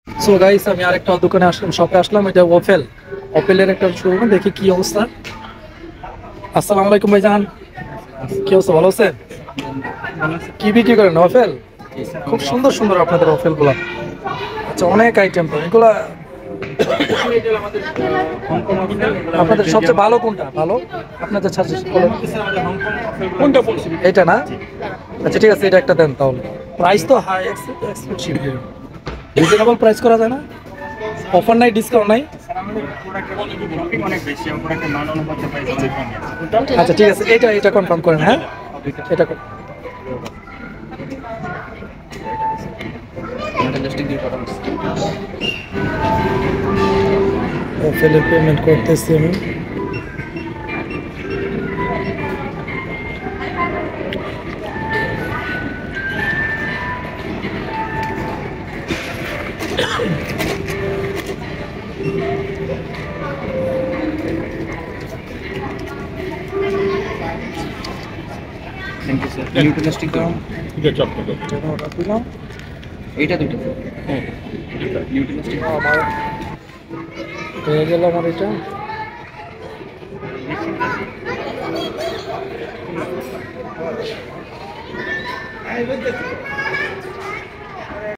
So guys, আমি আরেকটা দোকানে আসলাম, শপে আসলাম। এটা ওপেলের একটা শোরুম, দেখি কি অবস্থা। আসসালামু আলাইকুম ভাইজান, কি অবস্থা, ভালো আছেন? কি বিক্রি করেন ওপেল? খুব সুন্দর সুন্দর আপনাদের ওপেল গুলা। আচ্ছা, অনেক আইটেম তো এগুলা। আপনাদের সবচেয়ে ভালো কোনটা ভালো? আপনাদের সাজেস্ট বলেন কোনটা এটা না? আচ্ছা ঠিক আছে, এটা একটা দেন তাহলে। প্রাইস তো হাই এক্সপেন্সিভ, রিজনেবল প্রাইস করা যায় না? অফার নাই, ডিসকাউন্ট নাই? আচ্ছা ঠিক আছে, এটা এটা কনফার্ম করেন। হ্যাঁ, এটা ফেলে পেমেন্ট করতেছি আমি। Thank you sir. নিউট্রিলাস্টিক দাম অর্ডার দিলাম। এইটা দুটো হ্যাঁ নিউট্রিলাস্টিক আমার হয়ে গেল আমার এটা।